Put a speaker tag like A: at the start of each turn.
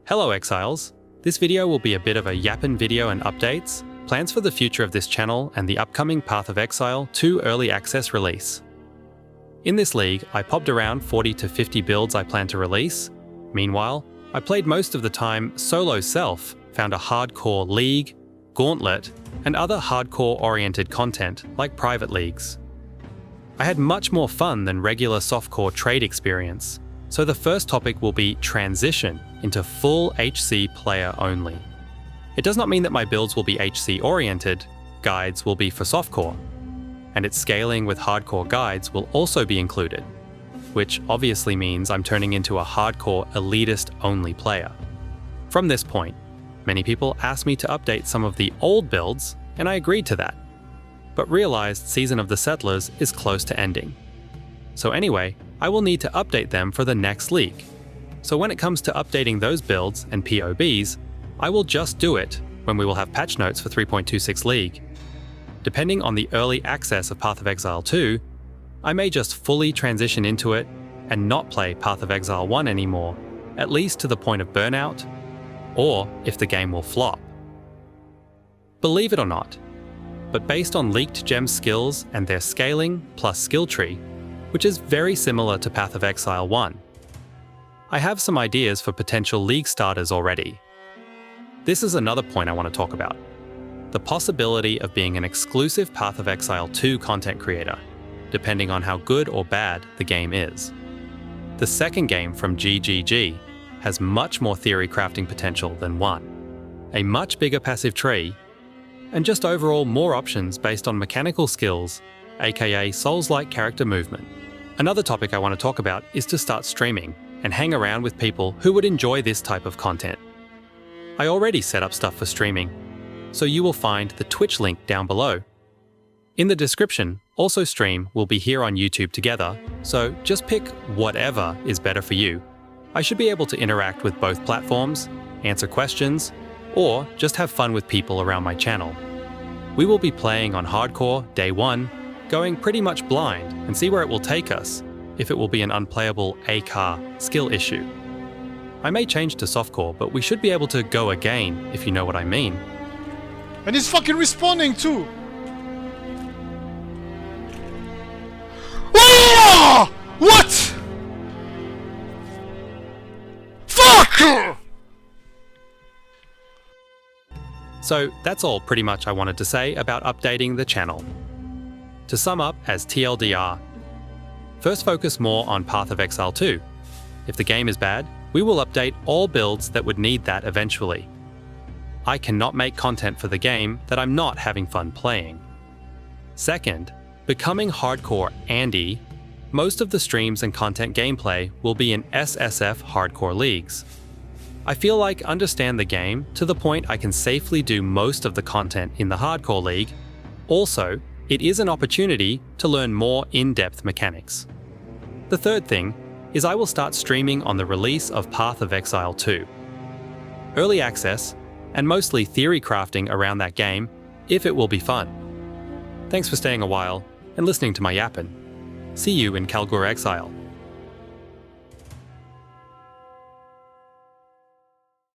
A: Hello Exiles! This video will be a bit of a yappin' video and updates, plans for the future of this channel and the upcoming Path of Exile 2 early access release. In this league, I popped around 40 to 50 builds I plan to release. Meanwhile, I played most of the time solo self, found a hardcore league, gauntlet, and other hardcore-oriented content like private leagues. I had much more fun than regular softcore trade experience, so the first topic will be transition into full HC player only. It does not mean that my builds will be HC oriented, guides will be for softcore, and its scaling with hardcore guides will also be included, which obviously means I'm turning into a hardcore elitist only player. From this point, many people asked me to update some of the old builds, and I agreed to that, but realized Season of the Settlers is close to ending. So anyway, I will need to update them for the next league. So when it comes to updating those builds and POBs, I will just do it when we will have patch notes for 3.26 League. Depending on the early access of Path of Exile 2, I may just fully transition into it and not play Path of Exile 1 anymore, at least to the point of burnout, or if the game will flop. Believe it or not, but based on leaked gem skills and their scaling plus skill tree, which is very similar to Path of Exile 1, I have some ideas for potential league starters already. This is another point I want to talk about: the possibility of being an exclusive Path of Exile 2 content creator, depending on how good or bad the game is. The second game from GGG has much more theory crafting potential than 1, a much bigger passive tree, and just overall more options based on mechanical skills, aka Souls-like character movement. Another topic I want to talk about is to start streaming and hang around with people who would enjoy this type of content. I already set up stuff for streaming, so you will find the Twitch link down below. In the description, also stream will be here on YouTube together, so just pick whatever is better for you. I should be able to interact with both platforms, answer questions, or just have fun with people around my channel. We will be playing on hardcore day 1, going pretty much blind and see where it will take us, if it will be an unplayable ACAR skill issue. I may change to softcore, but we should be able to go again, if you know what I mean.
B: And he's fucking responding too! Oh! What?! Fuck!
A: So that's all pretty much I wanted to say about updating the channel. To sum up as TLDR, first focus more on Path of Exile 2. If the game is bad, we will update all builds that would need that eventually. I cannot make content for the game that I'm not having fun playing. Second, becoming hardcore Andy, most of the streams and content gameplay will be in SSF hardcore leagues. I feel like understand the game to the point I can safely do most of the content in the hardcore league. Also, it is an opportunity to learn more in-depth mechanics. The third thing is I will start streaming on the release of Path of Exile 2. Early access, and mostly theory crafting around that game, if it will be fun. Thanks for staying a while and listening to my yappin'. See you in Kalgur Exile.